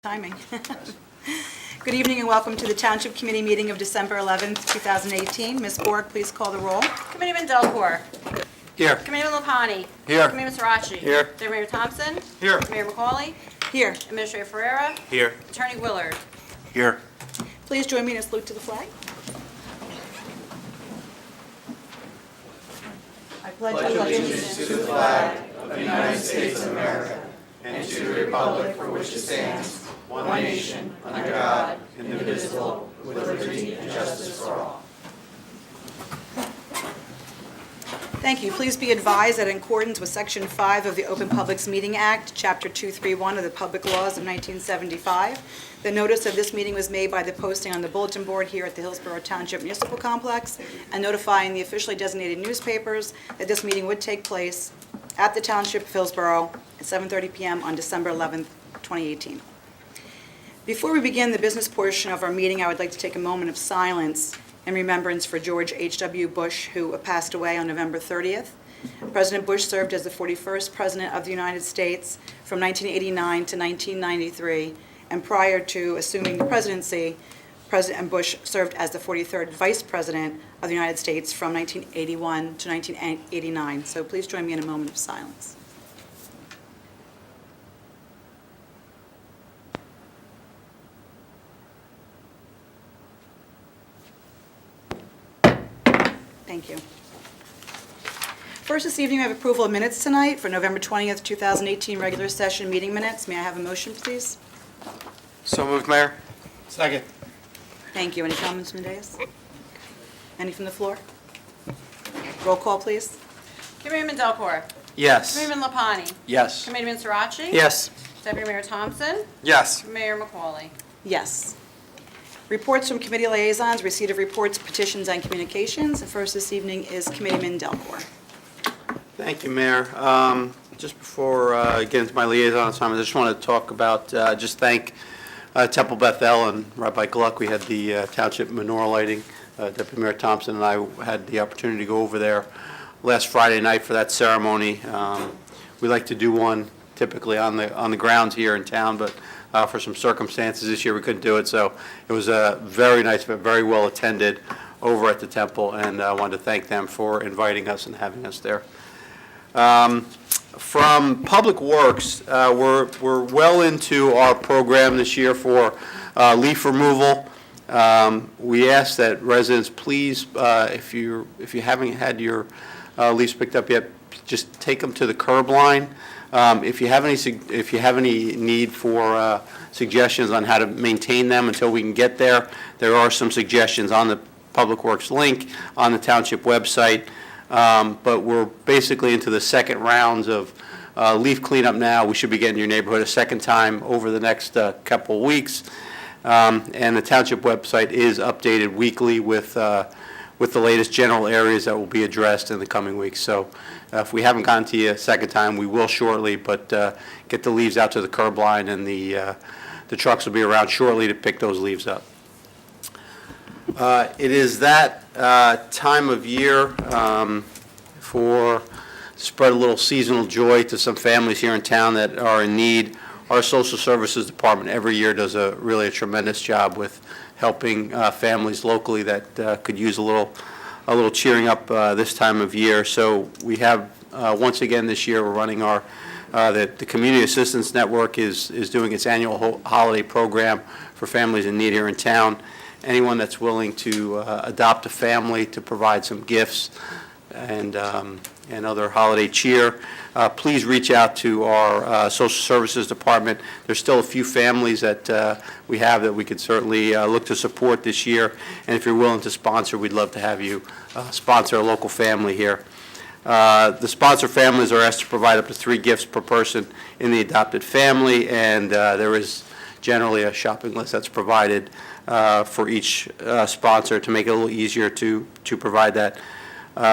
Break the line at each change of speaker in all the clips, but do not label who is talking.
Timing. Good evening and welcome to the Township Committee meeting of December 11th, 2018. Ms. Borg, please call the roll.
Committeeman Delcourt.
Here.
Committeeman Lapani.
Here.
Committeeman Sirachi.
Here.
Deputy Mayor Thompson.
Here.
Mayor McCauley.
Here.
Administrator Ferreira.
Here.
Attorney Willard.
Here.
Please join me in a salute to the flag. I pledge allegiance
to the flag of the United States of America and to the republic for which it stands, one nation, under God, indivisible, with liberty and justice for all.
Thank you. Please be advised that in accordance with Section 5 of the Open Publics Meeting Act, Chapter 231 of the Public Laws of 1975, the notice of this meeting was made by the posting on the bulletin board here at the Hillsborough Township Municipal Complex and notifying the officially designated newspapers that this meeting would take place at the Township of Hillsborough at 7:30 p.m. on December 11th, 2018. Before we begin the business portion of our meeting, I would like to take a moment of silence in remembrance for George H.W. Bush, who passed away on November 30th. President Bush served as the 41st President of the United States from 1989 to 1993, and prior to assuming the presidency, President Bush served as the 43rd Vice President of the United States from 1981 to 1989. So please join me in a moment of silence. Thank you. First this evening, we have approval of minutes tonight for November 20th, 2018 regular session meeting minutes. May I have a motion, please?
So moved, Mayor. Second.
Thank you. Any comments from the dais? Any from the floor? Roll call, please.
Committeeman Delcourt.
Yes.
Committeeman Lapani.
Yes.
Committeeman Sirachi.
Yes.
Deputy Mayor Thompson.
Yes.
Mayor McCauley.
Yes. Reports from committee liaisons, receipt of reports, petitions, and communications. And first this evening is Committeeman Delcourt.
Thank you, Mayor. Just before I get into my liaison assignment, I just want to talk about, just thank Temple Bethel and Rabbi Gluck. We had the township menorah lighting. Deputy Mayor Thompson and I had the opportunity to go over there last Friday night for that ceremony. We like to do one typically on the grounds here in town, but for some circumstances this year we couldn't do it. So it was a very nice, but very well attended over at the temple, and I wanted to thank them for inviting us and having us there. From Public Works, we're well into our program this year for leaf removal. We ask that residents please, if you haven't had your leaves picked up yet, just take them to the curb line. If you have any need for suggestions on how to maintain them until we can get there, there are some suggestions on the Public Works link on the township website. But we're basically into the second rounds of leaf cleanup now. We should be getting your neighborhood a second time over the next couple of weeks. And the township website is updated weekly with the latest general areas that will be addressed in the coming weeks. So if we haven't gotten to you a second time, we will shortly, but get the leaves out to the curb line, and the trucks will be around shortly to pick those leaves up. It is that time of year for spread a little seasonal joy to some families here in town that are in need. Our social services department every year does really a tremendous job with helping families locally that could use a little cheering up this time of year. So we have once again this year we're running our the Community Assistance Network is doing its annual holiday program for families in need here in town. Anyone that's willing to adopt a family to provide some gifts and other holiday cheer, please reach out to our social services department. There's still a few families that we have that we could certainly look to support this year. And if you're willing to sponsor, we'd love to have you sponsor a local family here. The sponsor families are asked to provide up to 3 gifts per person in the adopted family, and there is generally a shopping list that's provided for each sponsor to make it a little easier to provide that.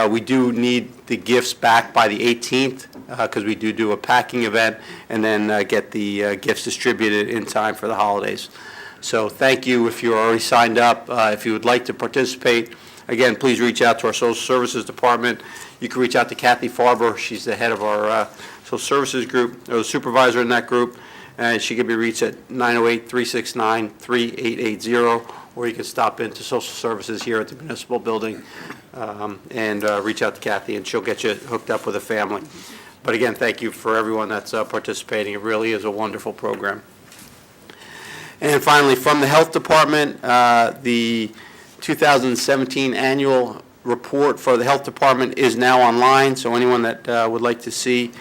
We do need the gifts back by the 18th because we do a packing event and then get the gifts distributed in time for the holidays. So thank you if you're already signed up. If you would like to participate, again, please reach out to our social services department. You can reach out to Kathy Farber. She's the head of our social services group, or the supervisor in that group. and she can be reached at 908-369-3880, or you can stop into social services here at the municipal building and reach out to Kathy, and she'll get you hooked up with a family. But again, thank you for everyone that's participating. It really is a wonderful program. And finally, from the Health Department, the 2017 annual report for the Health Department is now online, so anyone that would like to see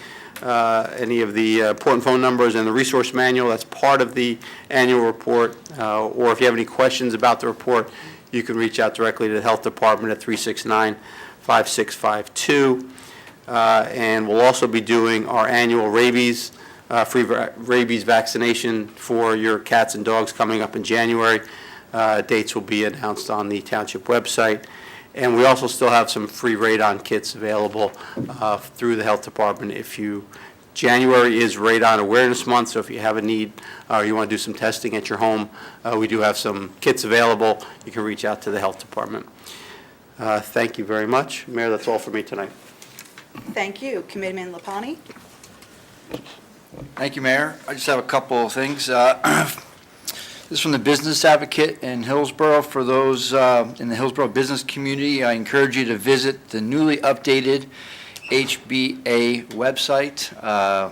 any of the important phone numbers and the resource manual, that's part of the annual report, or if you have any questions about the report, you can reach out directly to the Health Department at 369-5652. And we'll also be doing our annual rabies, free rabies vaccination for your cats and dogs coming up in January. Dates will be announced on the township website. And we also still have some free radon kits available through the Health Department. January is Radon Awareness Month, so if you have a need or you want to do some testing at your home, we do have some kits available. You can reach out to the Health Department. Thank you very much. Mayor, that's all for me tonight.
Thank you. Committeeman Lapani?
Thank you, Mayor. I just have a couple of things. This is from the Business Advocate in Hillsborough. For those in the Hillsborough business community, I encourage you to visit the newly updated HBA website.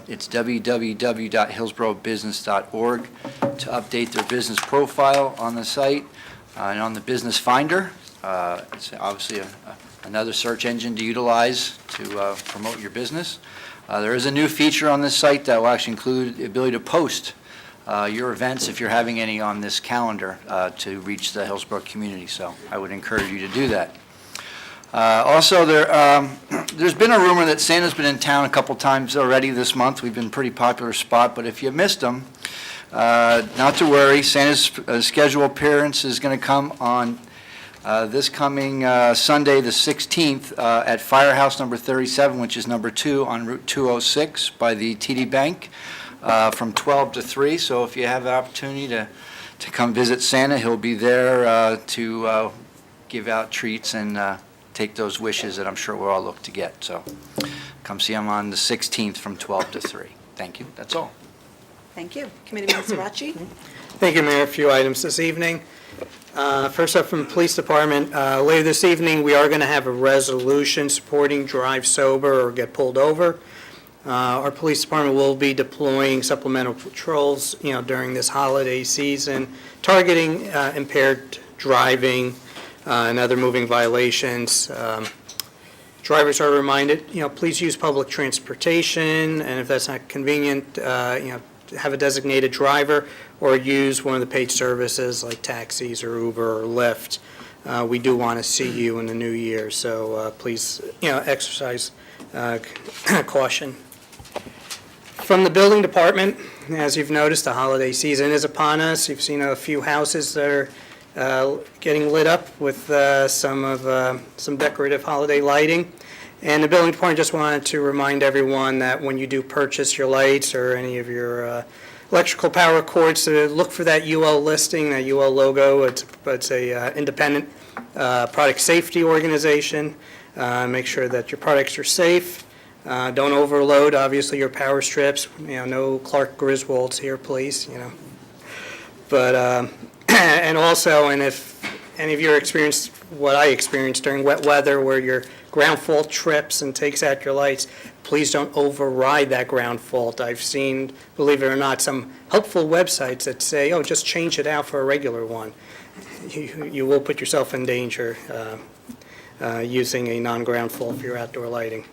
It's www.hillsboroughbusiness.org to update their business profile on the site and on the Business Finder. It's obviously another search engine to utilize to promote your business. There is a new feature on this site that will actually include the ability to post your events, if you're having any on this calendar, to reach the Hillsborough community. So I would encourage you to do that. Also, there's been a rumor that Santa's been in town a couple times already this month. We've been a pretty popular spot, but if you missed him, not to worry. Santa's scheduled appearance is going to come on this coming Sunday, the 16th, at Firehouse number 37, which is number 2 on Route 206 by the TD Bank, from 12 to 3. So if you have the opportunity to come visit Santa, he'll be there to give out treats and take those wishes that I'm sure we'll all look to get. So come see him on the 16th from 12 to 3. Thank you. That's all.
Thank you. Committeeman Sirachi?
Thank you, Mayor. A few items this evening. First up from the Police Department, later this evening we are going to have a resolution supporting drive sober or get pulled over. Our Police Department will be deploying supplemental patrols, during this holiday season, targeting impaired driving and other moving violations. Drivers are reminded, please use public transportation, and if that's not convenient, have a designated driver or use one of the paid services like taxis or Uber or Lyft. We do want to see you in the new year, so please, exercise caution. From the Building Department, as you've noticed, the holiday season is upon us. You've seen a few houses that are getting lit up with some decorative holiday lighting. And the Building Department just wanted to remind everyone that when you do purchase your lights or any of your electrical power cords, to look for that UL listing, that UL logo. It's a independent product safety organization. Make sure that your products are safe. Don't overload, obviously, your power strips. No Clark Griswolds here, please. But and also, and if any of you experienced what I experienced during wet weather, where your ground fault trips and takes out your lights, please don't override that ground fault. I've seen, believe it or not, some helpful websites that say, oh, just change it out for a regular one. You will put yourself in danger using a non-ground fault for your outdoor lighting.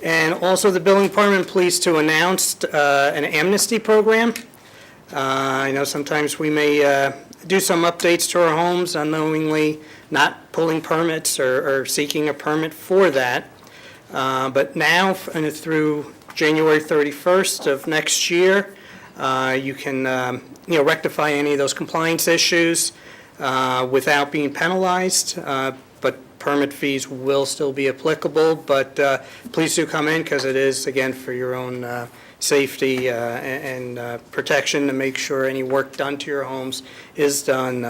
And also the Building Department pleased to announce an amnesty program. I know sometimes we may do some updates to our homes unknowingly, not pulling permits or seeking a permit for that. But now through January 31st of next year, you can rectify any of those compliance issues without being penalized. But permit fees will still be applicable. But please do come in, because it is, again, for your own safety and protection, to make sure any work done to your homes is done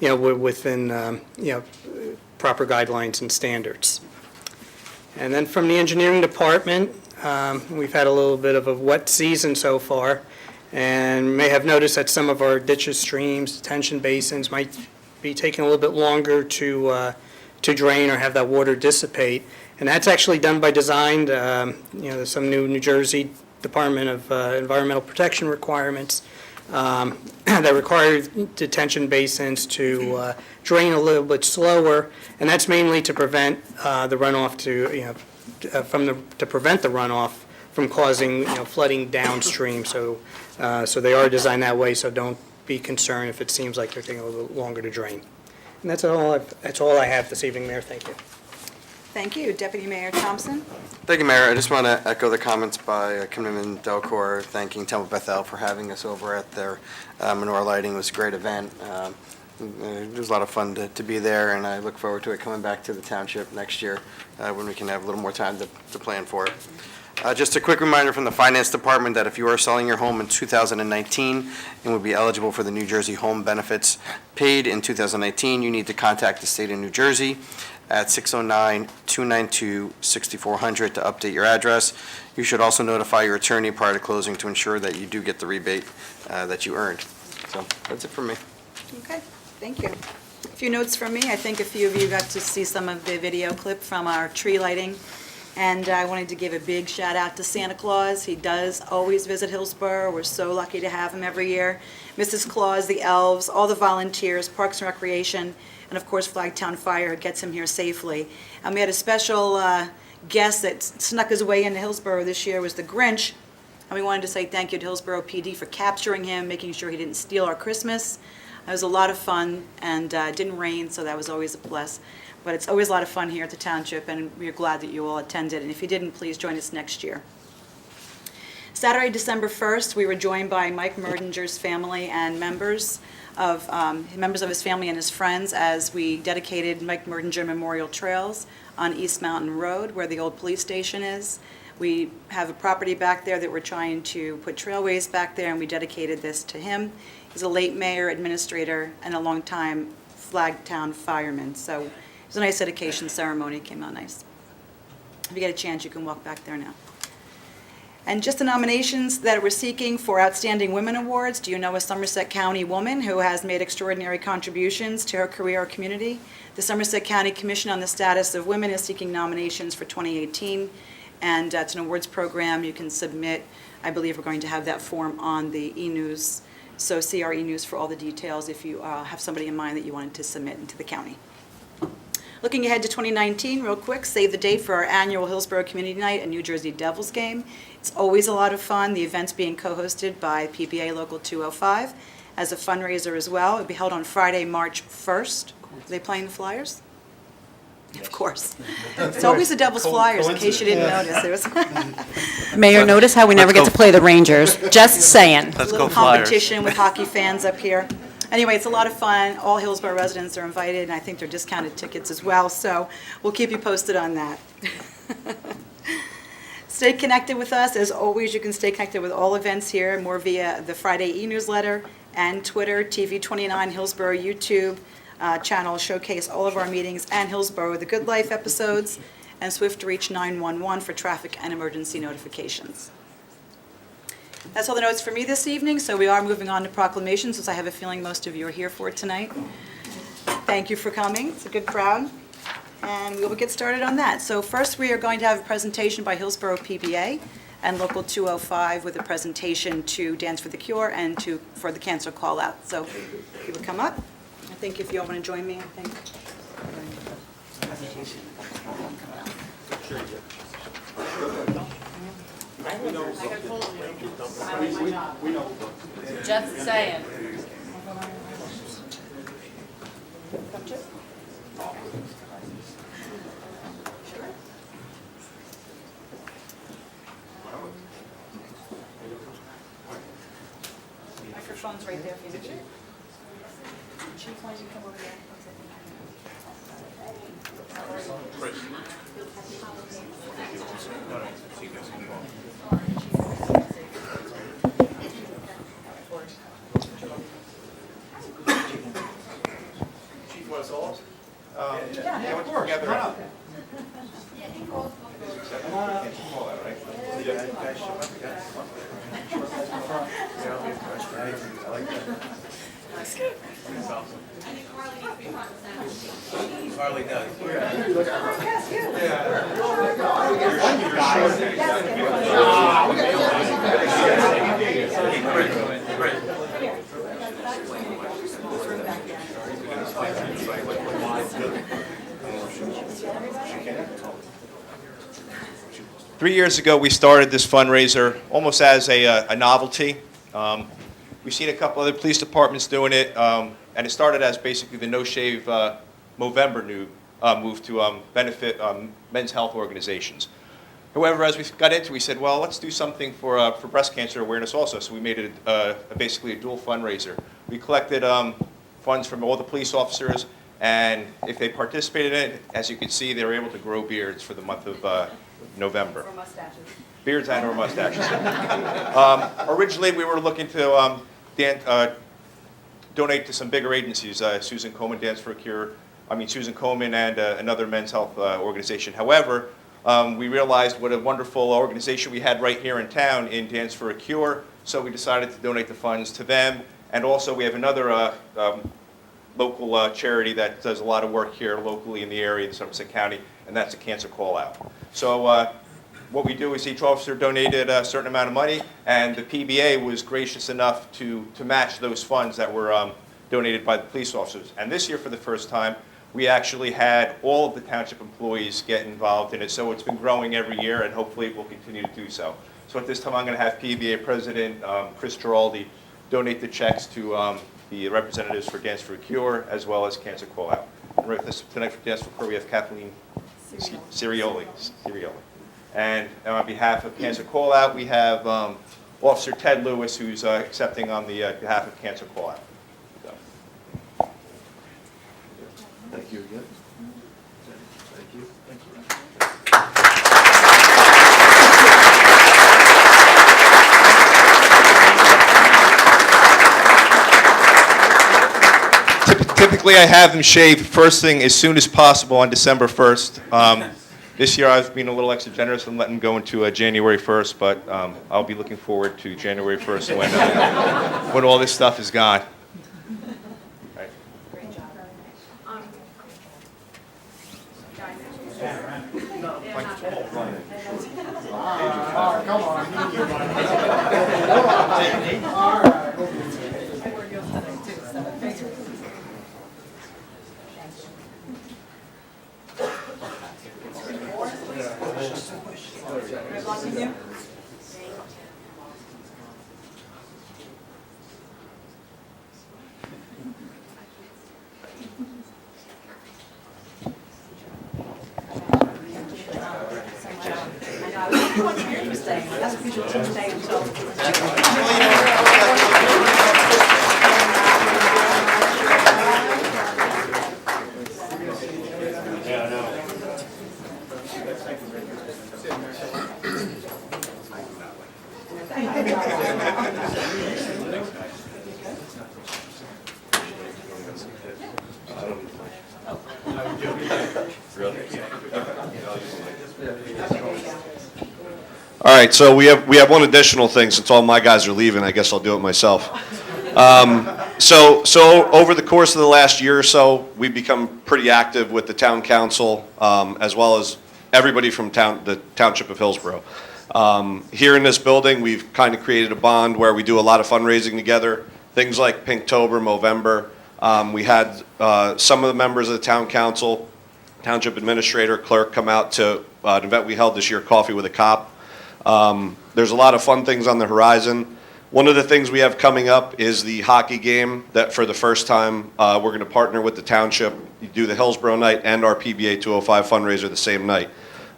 within proper guidelines and standards. And then from the engineering department, We've had a little bit of a wet season so far, and you may have noticed that some of our ditches, streams, detention basins might be taking a little bit longer to drain or have that water dissipate. And that's actually done by design. There's some New Jersey Department of Environmental Protection requirements that require detention basins to drain a little bit slower, and that's mainly to prevent the runoff to prevent the runoff from causing flooding downstream. So they are designed that way. So don't be concerned if it seems like they're taking a little bit longer to drain. And that's all I have this evening, Mayor. Thank you.
Thank you. Deputy Mayor Thompson?
Thank you, Mayor. I just want to echo the comments by Councilman Delcor, thanking Temple Bethel for having us over at their menorah lighting. It was a great event. It was a lot of fun to be there, and I look forward to it coming back to the township next year when we can have a little more time to plan for it. Just a quick reminder from the Finance Department that if you are selling your home in 2019 and would be eligible for the New Jersey home benefits paid in 2019, you need to contact the state of New Jersey at 609-292-6400 to update your address. You should also notify your attorney prior to closing to ensure that you do get the rebate that you earned. So that's it for me.
Okay, thank you. A few notes from me. I think a few of you got to see some of the video clip from our tree lighting. And I wanted to give a big shout out to Santa Claus. He does always visit Hillsborough. We're so lucky to have him every year. Mrs. Claus, the elves, all the volunteers, Parks and Recreation, and of course Flagtown Fire, who gets him here safely. And we had a special guest that snuck his way into Hillsborough this year, was the Grinch. And we wanted to say thank you to Hillsborough PD for capturing him, making sure he didn't steal our Christmas. It was a lot of fun, and it didn't rain, so that was always a plus. But it's always a lot of fun here at the Township, and we're glad that you all attended. And if you didn't, please join us next year. Saturday, December 1st, we were joined by Mike Merdinger's family and members of his family and his friends as we dedicated Mike Merdinger Memorial Trails on East Mountain Road, where the old police station is. We have a property back there that we're trying to put trailways back there, and we dedicated this to him. He's a late mayor, administrator, and a longtime Flagtown fireman. So it was a nice dedication ceremony. It came out nice. If you get a chance, you can walk back there now. And just the nominations that we're seeking for Outstanding Women Awards. Do you know a Somerset County woman who has made extraordinary contributions to her career or community? The Somerset County Commission on the Status of Women is seeking nominations for 2018, and it's an awards program. You can submit. I believe we're going to have that form on the e-news, so see our e-news for all the details if you have somebody in mind that you wanted to submit into the county. Looking ahead to 2019, real quick, save the date for our annual Hillsborough Community Night and New Jersey Devils game. It's always a lot of fun. The event's being co-hosted by PBA Local 205 as a fundraiser as well. It'll be held on Friday, March 1st. Are they playing the Flyers? Of course. It's always the Devils Flyers, in case you didn't notice. It was
Mayor, notice how we never get to play the Rangers? Just saying.
a little competition with hockey fans up here. Anyway, it's a lot of fun. All Hillsborough residents are invited, and I think they're discounted tickets as well, so we'll keep you posted on that. Stay connected with us. As always, you can stay connected with all events here, more via the Friday e-newsletter and Twitter, TV29, Hillsborough YouTube channel showcase all of our meetings, and Hillsborough The Good Life episodes, and Swift Reach 911 for traffic and emergency notifications. That's all the notes for me this evening, so we are moving on to proclamations, since I have a feeling most of you are here for it tonight. Thank you for coming. It's a good crowd, and we will get started on that. So first, we are going to have a presentation by Hillsborough PBA and Local 205 with a presentation to Dance for the Cure and for the cancer call-out. So if you would come up. I think if you all want to join me, I think.
Just saying.
Microphone's right there for you. Chief, why don't you come over here?
Chief Wessels. Yeah, we're together. Come on up. Call that, right? Harley does. 3 years ago, we started this fundraiser almost as a novelty. We've seen a couple other police departments doing it, and it started as basically the No Shave Movember move to benefit men's health organizations. However, as we got into it, we said, well, let's do something for breast cancer awareness also. So we made it basically a dual fundraiser. We collected funds from all the police officers, and if they participated in it, as you can see, they were able to grow beards for the month of November.
Or mustaches.
Beards and or mustaches. Originally, we were looking to donate to some bigger agencies, Susan Komen and another men's health organization. However, we realized what a wonderful organization we had right here in town in Dance for a Cure, so we decided to donate the funds to them. And also, we have another local charity that does a lot of work here locally in the area in Somerset County, and that's a cancer call-out. So what we do is each officer donated a certain amount of money, and the PBA was gracious enough to match those funds that were donated by the police officers. And this year, for the first time, we actually had all of the township employees get involved in it, so it's been growing every year, and hopefully it will continue to do so. So at this time, I'm going to have PBA President Chris Giraldi donate the checks to the representatives for Dance for a Cure, as well as Cancer Call-Out. Tonight for Dance for a Cure, we have Kathleen Cirioli. And on behalf of Cancer Call-Out, we have Officer Ted Lewis, who's accepting on the behalf of Cancer Call-Out. So.
Thank you again. Thank you. Thank you. Typically, I have them shaved first thing as soon as possible on December 1st. This year, I've been a little extra generous and letting them go into January 1st, but I'll be looking forward to January 1st when all this stuff is gone. Right.
Great job. That's because you're stay until.
All right, so we have one additional thing. Since all my guys are leaving, I guess I'll do it myself. So over the course of the last year or so, we've become pretty active with the town council, as well as everybody from the Township of Hillsborough. Here in this building, we've kind of created a bond where we do a lot of fundraising together, things like Pinktober, Movember. We had some of the members of the town council, township administrator, clerk come out to an event we held this year, Coffee with a Cop. There's a lot of fun things on the horizon. One of the things we have coming up is the hockey game that for the first time we're going to partner with the township, do the Hillsborough night and our PBA 205 fundraiser the same night.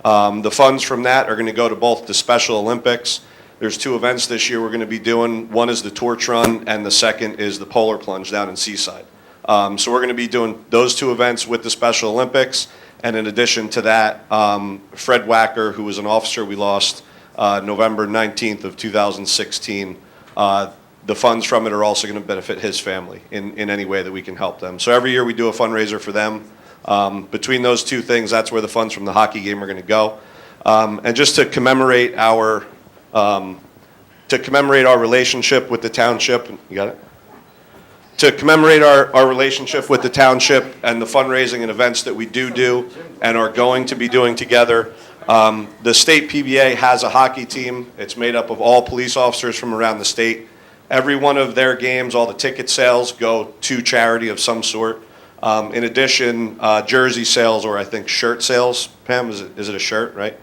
The funds from that are going to go to both the Special Olympics. There's two events this year we're going to be doing. One is the torch run and the second is the polar plunge down in Seaside. So we're going to be doing those two events with the Special Olympics. And in addition to that, Fred Wacker, who was an officer we lost November 19th of 2016, the funds from it are also going to benefit his family in any way that we can help them. So every year we do a fundraiser for them. Between those two things, that's where the funds from the hockey game are going to go. And just to commemorate our to commemorate our relationship with the township. You got it? To commemorate our relationship with the township and the fundraising and events that we do and are going to be doing together. The state PBA has a hockey team. It's made up of all police officers from around the state. Every one of their games, all the ticket sales go to charity of some sort. In addition, jersey sales, or I think shirt sales, Pam, is it a shirt, right?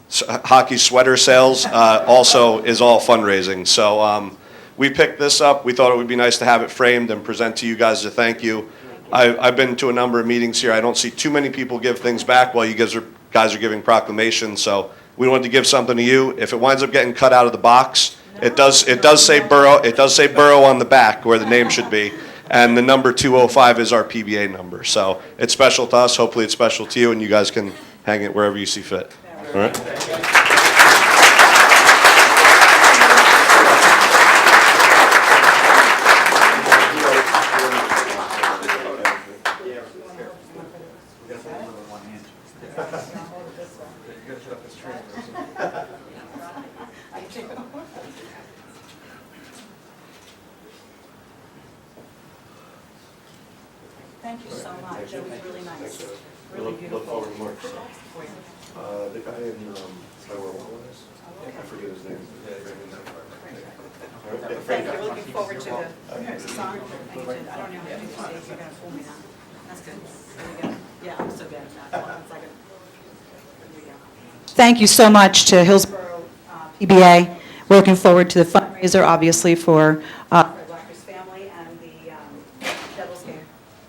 Hockey sweater sales also is all fundraising. So we picked this up. We thought it would be nice to have it framed and present to you guys as a thank you. I've been to a number of meetings here. I don't see too many people give things back while you guys are giving proclamations. So we wanted to give something to you. If it winds up getting cut out of the box, it does say borough. It does say borough on the back where the name should be. And the number 205 is our PBA number. So it's special to us. Hopefully it's special to you, and you guys can hang it wherever you see fit. All right?
Thank you so much. That was really nice. Really
Look
beautiful.
forward to more. The guy in I forget his name.
Thank you. We're looking forward to the song. I don't know how to do these days. You're going to fool me now. That's good. There we go. Yeah, I'm so bad at that. Hold on a second. There we go. Thank you so much to Hillsborough PBA. We're looking forward to the fundraiser, obviously, for Blacker's family and the Devil's Game.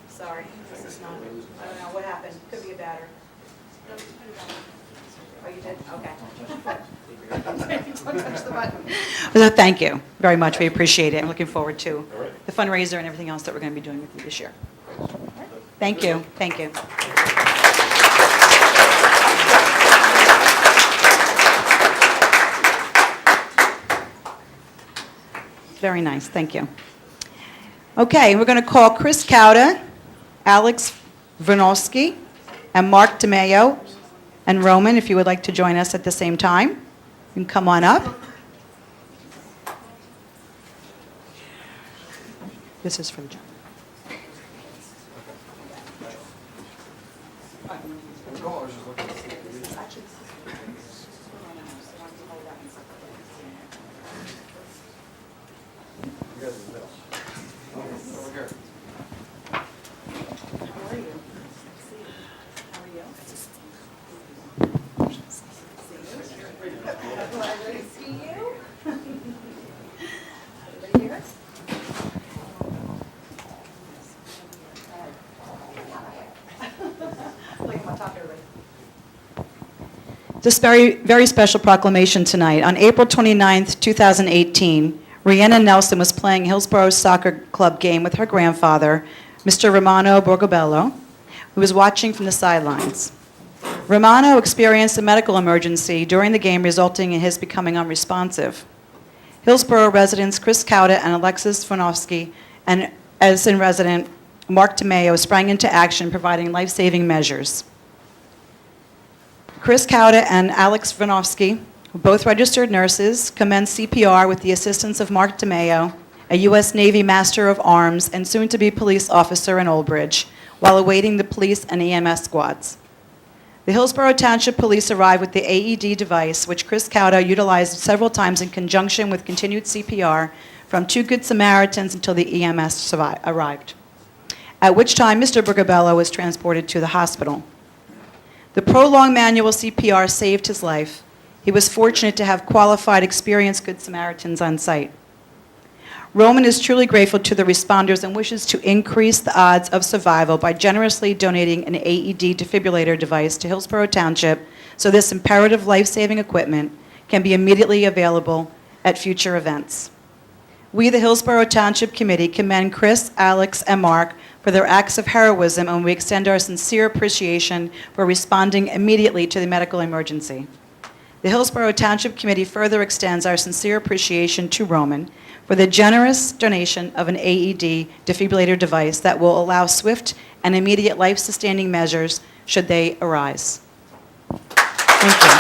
Sorry, this is not, I don't know what happened. Could be a batter. Oh, you did? Okay. Don't touch the button. So thank you very much. We appreciate it. I'm looking forward to the fundraiser and everything else that we're going to be doing with you this year. Thank you. Thank you. Very nice. Thank you. Okay, we're going to call Chris Cowda, Alex Vernowski, and Mark DeMayo, and Roman, if you would like to join us at the same time. You can come on up. This is from John. This very special proclamation tonight. On April 29th, 2018, Rhiannon Nelson was playing Hillsborough Soccer Club game with her grandfather, Mr. Romano Borgobello, who was watching from the sidelines. Romano experienced a medical emergency during the game, resulting in his becoming unresponsive. Hillsborough residents Chris Cowda and Alexis Fonofsky and Edison resident Mark DeMayo sprang into action, providing life-saving measures. Chris Cowda and Alex Vernowski, both registered nurses, commenced CPR with the assistance of Mark DeMayo, a U.S. Navy Master of Arms and soon-to-be police officer in Old Bridge, while awaiting the police and EMS squads. The Hillsborough Township Police arrived with the AED device, which Chris Cowda utilized several times in conjunction with continued CPR from two Good Samaritans until the EMS arrived, at which time Mr. Borgobello was transported to the hospital. The prolonged manual CPR saved his life. He was fortunate to have qualified, experienced Good Samaritans on site. Roman is truly grateful to the responders and wishes to increase the odds of survival by generously donating an AED defibrillator device to Hillsborough Township so this imperative life-saving equipment can be immediately available at future events. We, the Hillsborough Township Committee, commend Chris, Alex, and Mark for their acts of heroism, and we extend our sincere appreciation for responding immediately to the medical emergency. The Hillsborough Township Committee further extends our sincere appreciation to Roman for the generous donation of an AED defibrillator device that will allow swift and immediate life-sustaining measures should they arise. Thank you.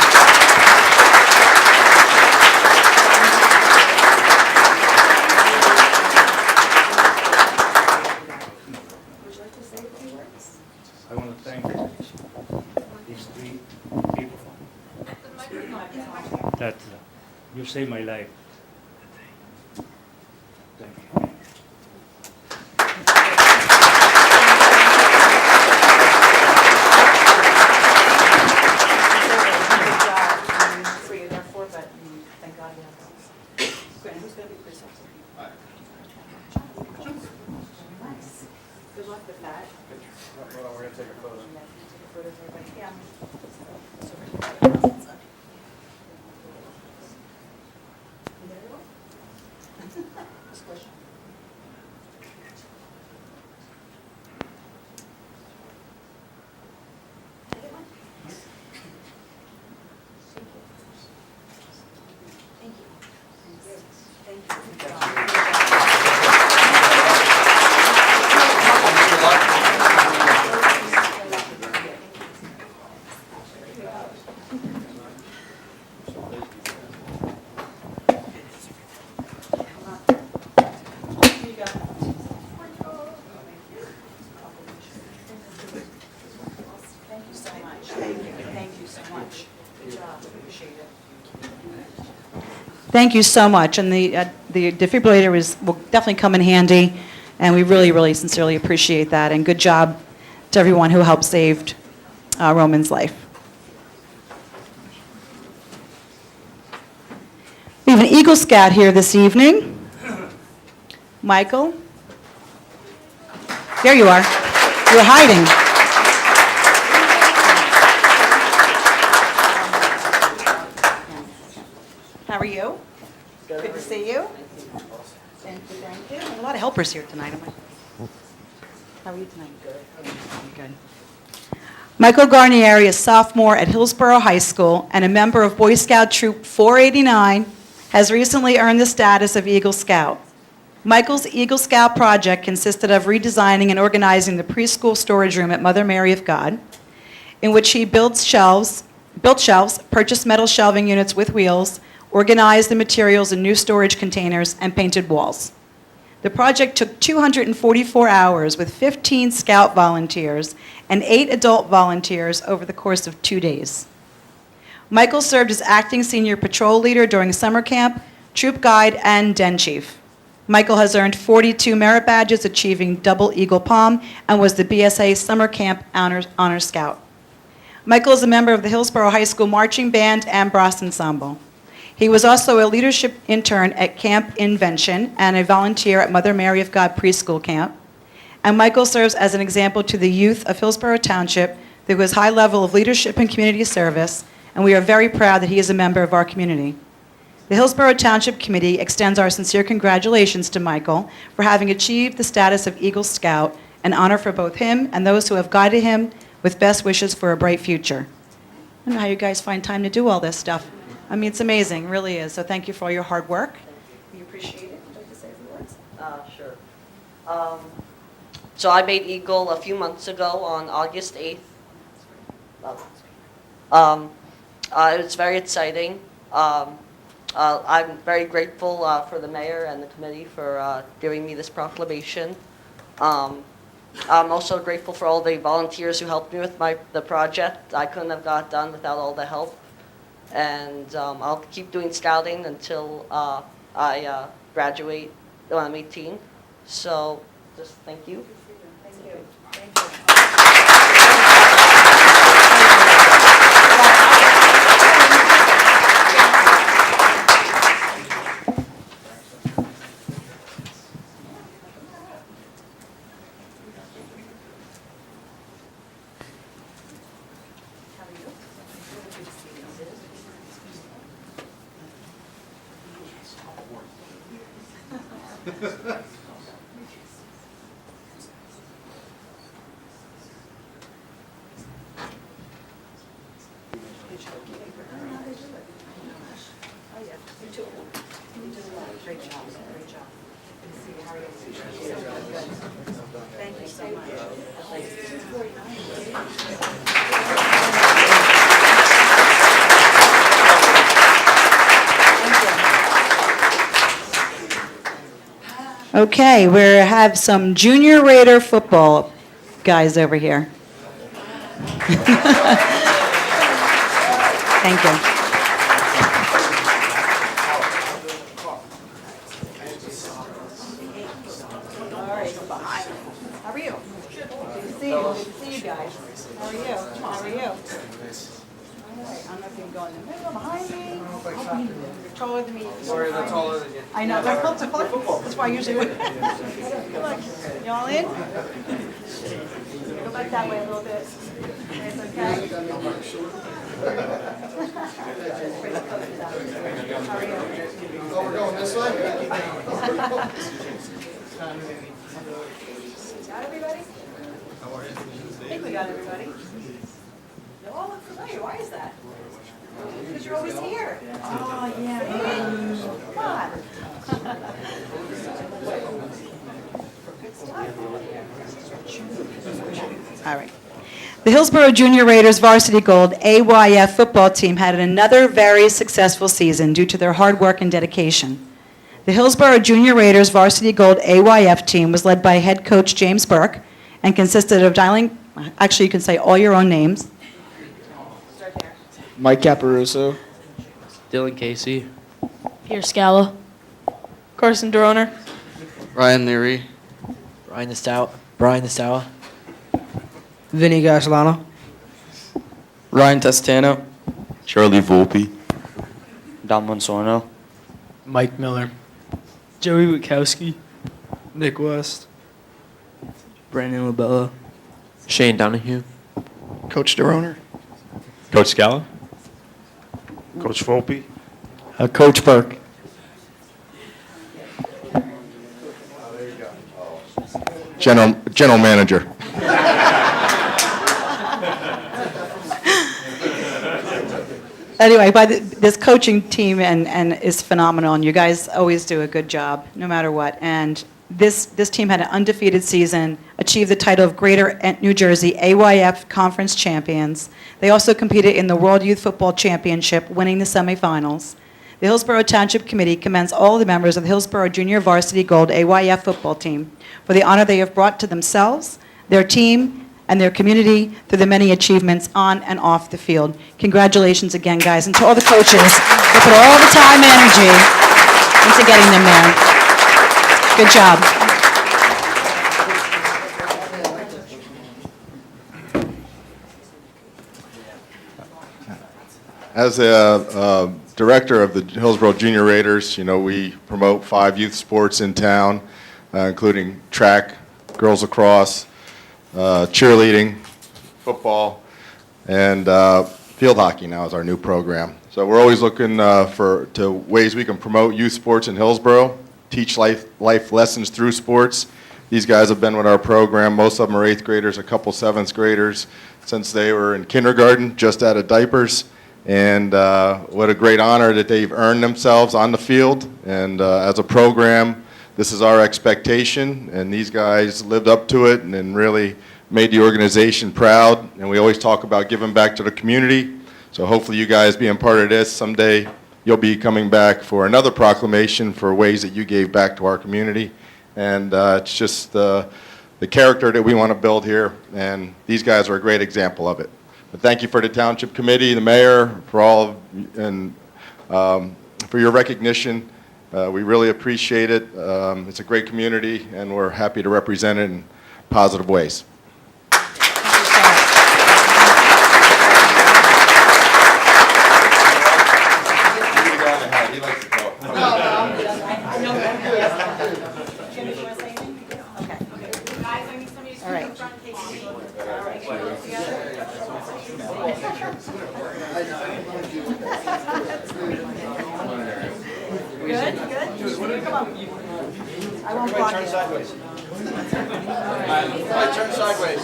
You saved my life. Thank you.
Good job for you therefore, but thank God you have those. Great. Who's going to be police officer? Nice. Good luck with that.
We're going to take a photo.
Take a photo of everybody. Yeah. There you go. Squish. Take it one. Thank you. Thank you. Here you go. Thank you so much. Thank you so much. Good job. Appreciate it. Thank you so much. And the defibrillator will definitely come in handy, and we really, really sincerely appreciate that. And good job to everyone who helped save Roman's life. We have an Eagle Scout here this evening. Michael? There you are. You were hiding. How are you? Good to see you. Thank you, thank you. There's a lot of helpers here tonight. How are you tonight? Good. Michael Garnieri is sophomore at Hillsborough High School and a member of Boy Scout Troop 489, has recently earned the status of Eagle Scout. Michael's Eagle Scout project consisted of redesigning and organizing the preschool storage room at Mother Mary of God, in which he built shelves, purchased metal shelving units with wheels, organized the materials in new storage containers, and painted walls. The project took 244 hours with 15 Scout volunteers and 8 adult volunteers over the course of 2 days. Michael served as acting senior patrol leader during summer camp, troop guide, and den chief. Michael has earned 42 merit badges, achieving double Eagle Palm, and was the BSA Summer Camp Honor Scout. Michael is a member of the Hillsborough High School Marching Band and Brass Ensemble. He was also a leadership intern at Camp Invention and a volunteer at Mother Mary of God Preschool Camp. And Michael serves as an example to the youth of Hillsborough Township through his high level of leadership and community service, and we are very proud that he is a member of our community. The Hillsborough Township Committee extends our sincere congratulations to Michael for having achieved the status of Eagle Scout, an honor for both him and those who have guided him, with best wishes for a bright future. I don't know how you guys find time to do all this stuff. I mean, it's amazing, it really is. So thank you for all your hard work. We appreciate it. Would you like to say a few words?
Sure. So I made Eagle a few months ago on August 8th. It was very exciting. I'm very grateful for the mayor and the committee for giving me this proclamation. I'm also grateful for all the volunteers who helped me with the project. I couldn't have got it done without all the help. And I'll keep doing scouting until I graduate when I'm 18. So just thank you.
Thank you. Thank you. Great job. Great job. Good to see you. How are you? So good. Thank you so much. Okay, we have some Junior Raider football guys over here. Thank you. behind me. How are you? Good to see you. Good to see you guys. How are you? How are you? All right, I don't know if you can go in the middle, behind me. You're taller than me. Sorry, that's taller than you. I know, that's why I usually would. Good luck. You all in? Go back that way a little bit. It's okay. How are you?
Oh, we're going this way?
Got everybody? I think we got everybody. They all look familiar. Why is that? Because you're always here. Oh, yeah. Come on. All right. The Hillsborough Junior Raiders Varsity Gold AYF football team had another very successful season due to their hard work and dedication. The Hillsborough Junior Raiders Varsity Gold AYF team was led by head coach James Burke and consisted of actually you can say all your own names.
Mike Caparuso.
Dylan Casey.
Pierre Scala.
Carson Droner.
Ryan Leary.
Brian Nestowa.
Vinny Gasolano.
Ryan Testano.
Charlie Volpe.
Don Monsorno.
Mike Miller. Joey Witkowski. Nick West.
Brandon Labella.
Shane Donahue.
Coach Droner.
Coach Scala. Coach Volpe.
Coach Burke.
General Manager.
Anyway, this coaching team and is phenomenal, and you guys always do a good job, no matter what. And this team had an undefeated season, achieved the title of Greater New Jersey AYF Conference Champions. They also competed in the World Youth Football Championship, winning the semifinals. The Hillsborough Township Committee commends all the members of the Hillsborough Junior Varsity Gold AYF football team for the honor they have brought to themselves, their team, and their community through the many achievements on and off the field. Congratulations again, guys, and to all the coaches who put all the time and energy into getting them there. Good job.
As a director of the Hillsborough Junior Raiders, we promote 5 youth sports in town, including track, girls lacrosse, cheerleading, football, and field hockey now is our new program. So we're always looking to ways we can promote youth sports in Hillsborough, teach life lessons through sports. These guys have been with our program. Most of them are 8th graders, a couple 7th graders, since they were in kindergarten, just out of diapers. And what a great honor that they've earned themselves on the field. And as a program, this is our expectation, and these guys lived up to it and really made the organization proud. And we always talk about giving back to the community. So hopefully you guys being part of this, someday you'll be coming back for another proclamation for ways that you gave back to our community. And it's just the character that we want to build here, and these guys are a great example of it. But thank you for the Township Committee, the Mayor, for all, and for your recognition. We really appreciate it. It's a great community, and we're happy to represent it in positive ways.
Turn sideways.
Turn sideways.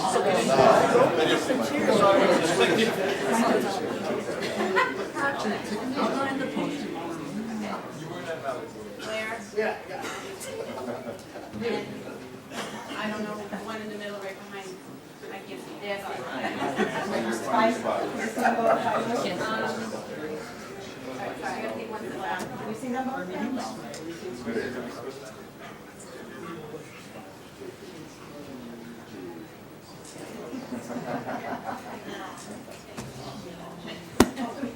Claire? I don't know, one in the middle right behind. I can't see. There's I gotta take one to the left. Have you seen them both?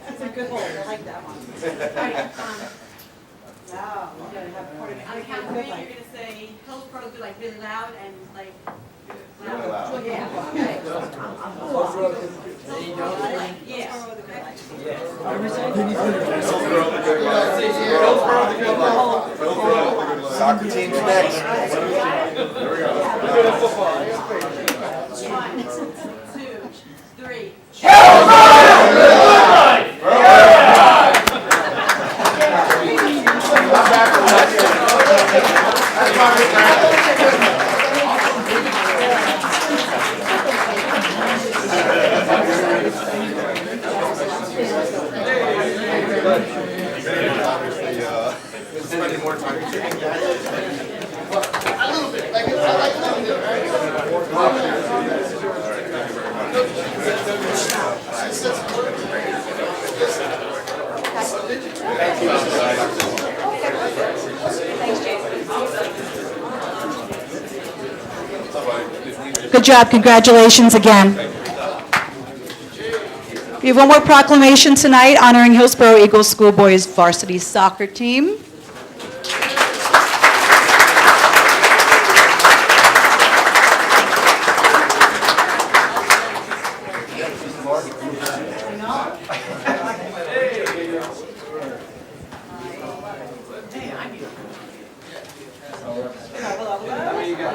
That's a good hold. I like that one. Now, we're gonna have part of it. On the count of 3, you're gonna say Hillsborough want to do like really loud and like.
Soccer team's next.
Good job, congratulations again. We have one more proclamation tonight honoring Hillsborough Eagles Schoolboys varsity soccer team.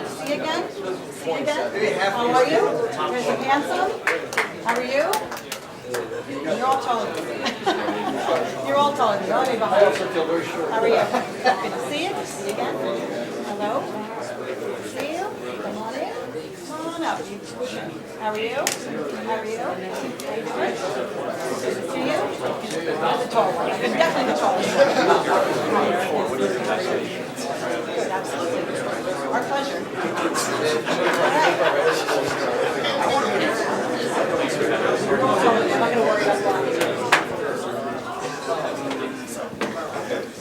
See you again? See you again? How are you? You're handsome? How are you? You're all taller than me. You're all taller than me. I'll be behind you. How are you? Good to see you. See you again. Hello? See you? Come on in. Come on up. How are you? How are you? How you doing? Good to see you. You're the tall one. You're definitely the tallest one. Good, absolutely. Our pleasure. I'm not going to worry about that.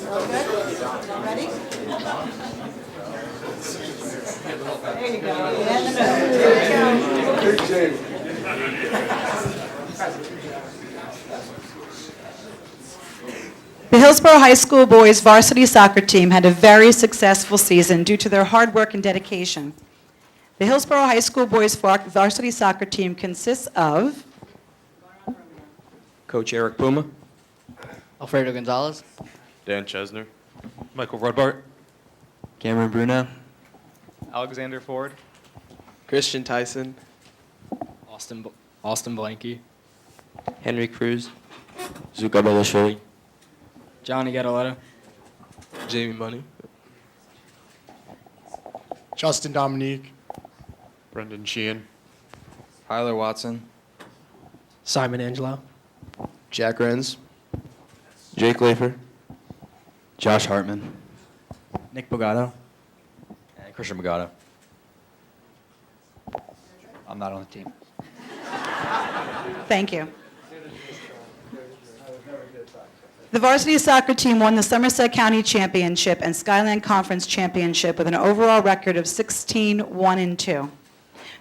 All good? Ready? There you go. And the middle. There you go. The Hillsborough High School boys varsity soccer team had a very successful season due to their hard work and dedication. The Hillsborough High School boys varsity soccer team consists of
Coach Eric Puma,
Alfredo Gonzalez,
Dan Chesner. Michael Rudbart.
Cameron Bruno,
Alexander Ford,
Christian Tyson,
Austin Blanky,
Henry Cruz,
Zuka Belasholi.
Johnny Gattaletta,
Jamie Money.
Justin Dominique,
Brendan Sheehan.
Tyler Watson,
Simon Angelo,
Jack Renz,
Jake Lafer.
Josh Hartman,
Nick Bogato,
and Christian Bogato. I'm not on the team.
Thank you. The varsity soccer team won the Somerset County Championship and Skyland Conference Championship with an overall record of 16-1-2.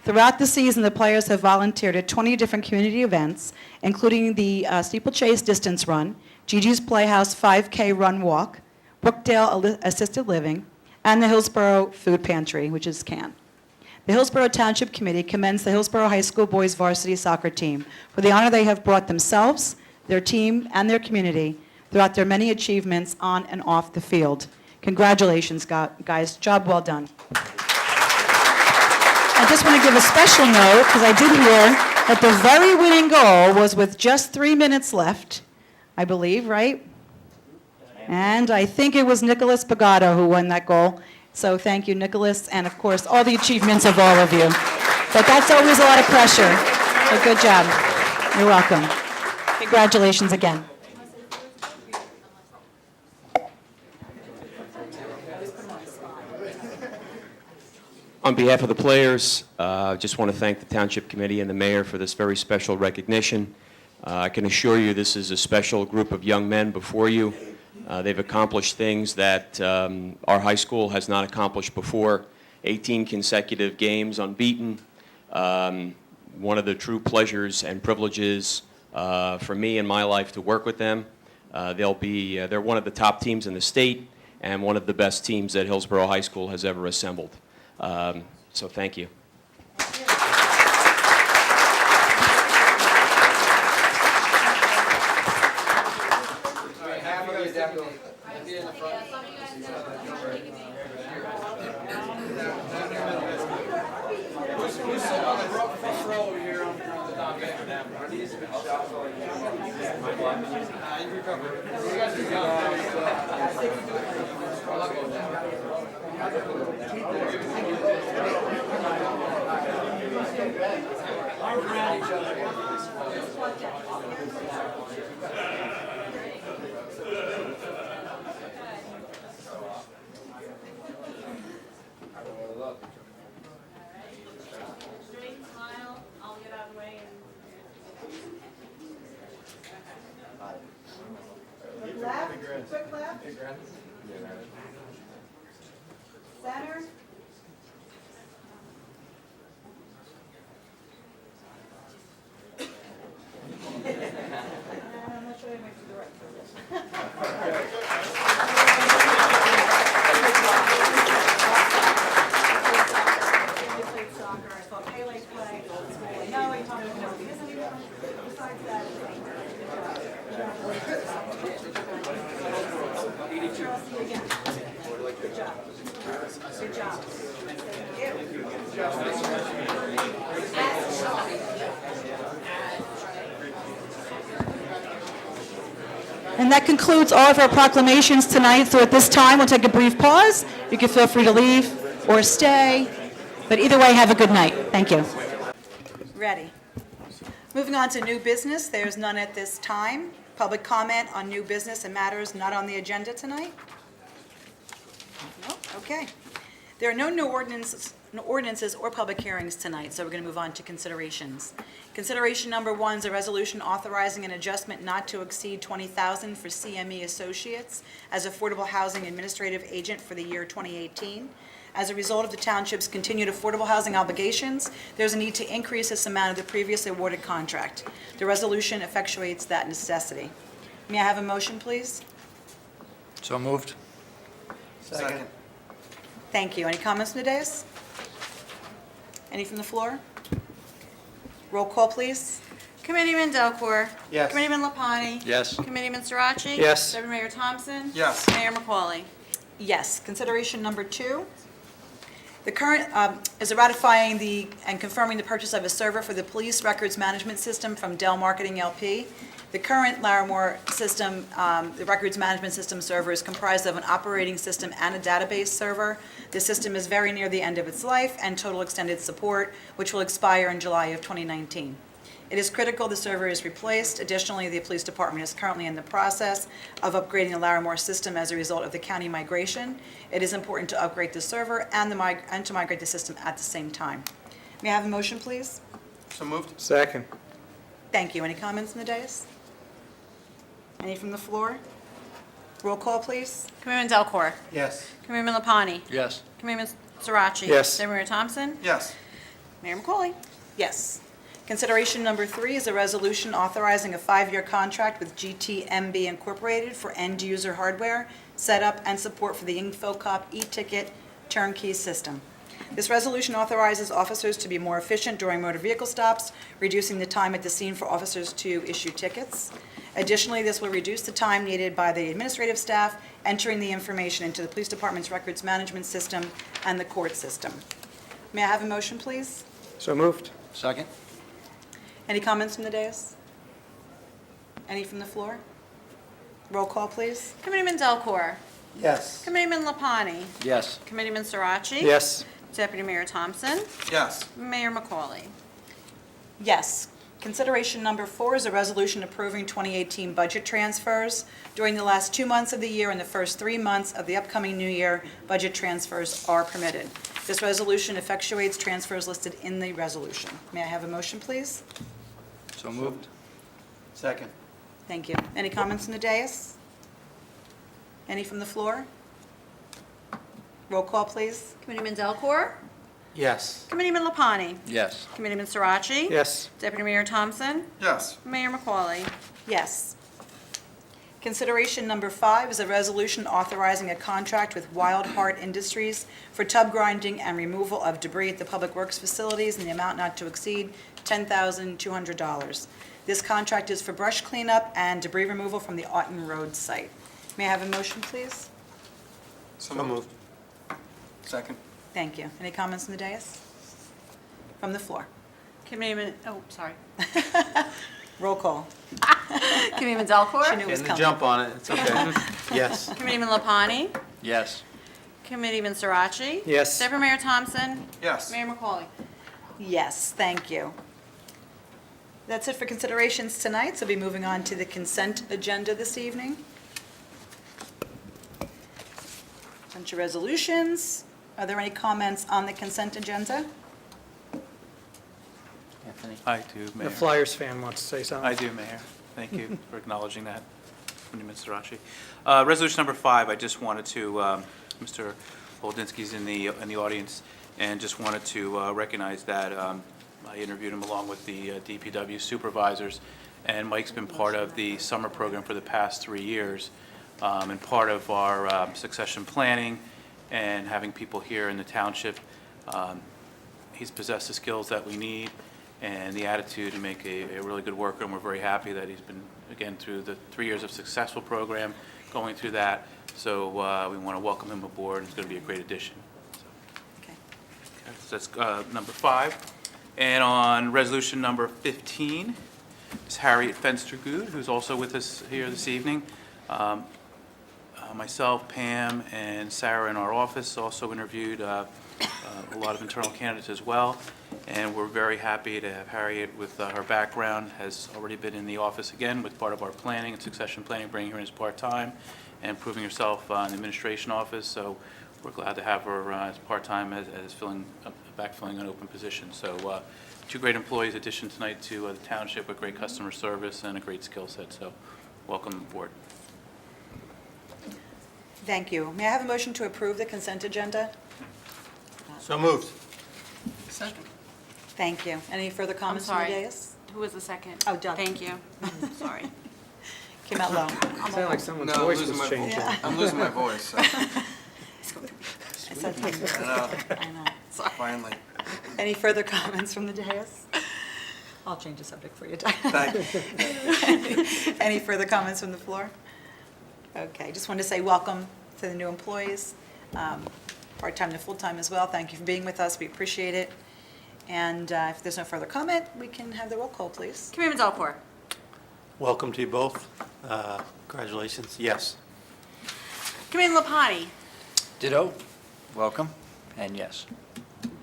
Throughout the season, the players have volunteered at 20 different community events, including the Steeplechase Distance Run, Gigi's Playhouse 5K Run Walk, Brookdale Assisted Living, and the Hillsborough Food Pantry, which is CAN. The Hillsborough Township Committee commends the Hillsborough High School boys varsity soccer team for the honor they have brought themselves, their team, and their community throughout their many achievements on and off the field. Congratulations, guys. Job well done. I just want to give a special note, because I did hear that the very winning goal was with just 3 minutes left, I believe, right? And I think it was Nicholas Bogato who won that goal. So thank you, Nicholas, and of course, all the achievements of all of you. But that's always a lot of pressure. So good job. You're welcome. Congratulations again.
On behalf of the players, I just want to thank the Township Committee and the Mayor for this very special recognition. I can assure you this is a special group of young men before you. They've accomplished things that our high school has not accomplished before. 18 consecutive games unbeaten. One of the true pleasures and privileges for me in my life to work with them. They're one of the top teams in the state and one of the best teams that Hillsborough High School has ever assembled. So thank you.
Quick left. Center. I'm not sure I might do the right You played soccer, I saw Pele play. No, he told me no. He doesn't even, besides that. Chelsea again. Good job. Good job. And that concludes all of our proclamations tonight. So at this time, we'll take a brief pause. You can feel free to leave or stay. But either way, have a good night. Thank you. Ready. Moving on to new business. There's none at this time. Public comment on new business and matters not on the agenda tonight? No? Okay. There are no new ordinances or public hearings tonight, so we're going to move on to considerations. Consideration number 1 is a resolution authorizing an adjustment not to exceed $20,000 for CME Associates as Affordable Housing Administrative Agent for the year 2018. As a result of the township's continued affordable housing obligations, there's a need to increase this amount of the previously awarded contract. The resolution effectuates that necessity. May I have a motion, please?
So moved.
Second.
Thank you. Any comments from the dais? Any from the floor? Roll call, please.
Committeeman Delcourt.
Yes.
Committeeman Lapani.
Yes.
Committeeman Sirachi.
Yes.
Deputy Mayor Thompson.
Yes.
Mayor McCauley.
Yes. Consideration number 2. The current is ratifying and confirming the purchase of a server for the police records management system from Dell Marketing LP. The current Larimore system, the records management system server, is comprised of an operating system and a database server. The system is very near the end of its life and total extended support, which will expire in July of 2019. It is critical the server is replaced. Additionally, the police department is currently in the process of upgrading the Larimore system as a result of the county migration. It is important to upgrade the server and to migrate the system at the same time. May I have a motion, please?
So moved.
Second.
Thank you. Any comments from the dais? Any from the floor? Roll call, please.
Committeeman Delcourt.
Yes.
Committeeman Lapani.
Yes.
Committeeman Sirachi.
Yes.
Deputy Mayor Thompson.
Yes.
Mayor McCauley.
Yes. Consideration number 3 is a resolution authorizing a 5-year contract with GTMB Incorporated for end-user hardware, setup, and support for the InfoCop e-ticket turnkey system. This resolution authorizes officers to be more efficient during motor vehicle stops, reducing the time at the scene for officers to issue tickets. Additionally, this will reduce the time needed by the administrative staff entering the information into the police department's records management system and the court system. May I have a motion, please?
So moved.
Second.
Any comments from the dais? Any from the floor? Roll call, please.
Committeeman Delcourt.
Yes.
Committeeman Lapani.
Yes.
Committeeman Sirachi.
Yes.
Deputy Mayor Thompson.
Yes.
Mayor McCauley.
Yes. Consideration number 4 is a resolution approving 2018 budget transfers. During the last 2 months of the year and the first 3 months of the upcoming new year, budget transfers are permitted. This resolution effectuates transfers listed in the resolution. May I have a motion, please?
So moved.
Second.
Thank you. Any comments from the dais? Any from the floor? Roll call, please.
Committeeman Delcourt.
Yes.
Committeeman Lapani.
Yes.
Committeeman Sirachi.
Yes.
Deputy Mayor Thompson.
Yes.
Mayor McCauley.
Yes. Consideration number 5 is a resolution authorizing a contract with Wild Heart Industries for tub grinding and removal of debris at the Public Works facilities in the amount not to exceed $10,200. This contract is for brush cleanup and debris removal from the Auten Road site. May I have a motion, please?
So moved. Second.
Thank you. Any comments from the dais? From the floor?
Committeeman, oh, sorry.
Roll call.
Committeeman Delcor?
She knew it was
Getting the
coming.
jump on it, it's okay. Yes.
Committeeman Lapani?
Yes.
Committeeman Sirachi?
Yes.
Deputy Mayor Thompson?
Yes.
Mayor McCauley?
Yes, thank you. That's it for considerations tonight, so we'll be moving on to the consent agenda this evening. Bunch of resolutions. Are there any comments on the consent agenda?
Anthony?
I do,
The
Mayor.
Flyers fan wants to say something.
I do, Mayor. Thank you for acknowledging that, Mr. Rachi. Resolution number 5, I just wanted to, Mr. Boldinsky's in the audience, and just wanted to recognize that I interviewed him along with the DPW supervisors, and Mike's been part of the summer program for the past 3 years, and part of our succession planning and having people here in the township. He's possessed the skills that we need and the attitude to make a really good worker, and we're very happy that he's been, again, through the 3 years of successful program, going through that. So we want to welcome him aboard. It's going to be a great addition.
Okay.
So that's number 5. And on resolution number 15 is Harriet Fenster-Good, who's also with us here this evening. Myself, Pam, and Sarah in our office also interviewed a lot of internal candidates as well, and we're very happy to have Harriet with her background, has already been in the office again with part of our planning and succession planning, bringing her in as part-time and proving herself in the administration office, so we're glad to have her as part-time as backfilling an open position. So 2 great employees addition tonight to the township with great customer service and a great skill set, so welcome aboard.
Thank you. May I have a motion to approve the consent agenda?
So moved.
Second.
Thank you. Any further
I'm
comments from the
sorry.
dais?
Who was the second?
Oh, Doug.
Thank you. Sorry.
Came out low.
Sounded like someone's voice was changing.
I'm losing my voice, so.
I said thank you. I know. Sorry.
Finally.
Any further comments from the dais? I'll change the subject for you, Doug. Any further comments from the floor? Okay, just wanted to say welcome to the new employees, part-time to full-time as well. Thank you for being with us. We appreciate it. And if there's no further comment, we can have the roll call, please.
Committeeman Delcor?
Welcome to you both. Congratulations. Yes.
Committeeman Lapani?
Ditto. Welcome, and yes.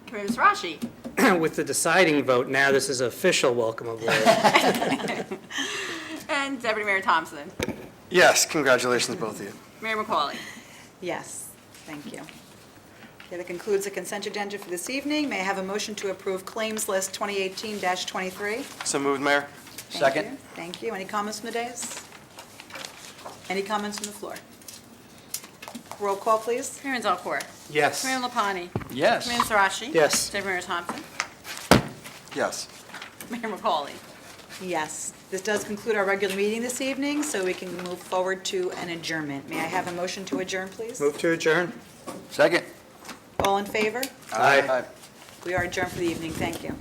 Committeeman Sirachi?
With the deciding vote, now this is official welcome aboard.
And Deputy Mayor Thompson?
Yes, congratulations, both of you.
Mayor McCauley?
Yes, thank you. Okay, that concludes the consent agenda for this evening. May I have a motion to approve Claims List 2018-23?
So moved, Mayor.
Thank
Second.
you. Thank you. Any comments from the dais? Any comments from the floor? Roll call, please.
Committeeman Delcor?
Yes.
Committeeman Lapani?
Yes.
Committeeman Sirachi?
Yes.
Deputy Mayor Thompson?
Yes.
Mayor McCauley?
Yes. This does conclude our regular meeting this evening, so we can move forward to an adjournment. May I have a motion to adjourn, please?
Move to adjourn.
Second.
All in favor?
Aye.
We are adjourned for the evening. Thank you.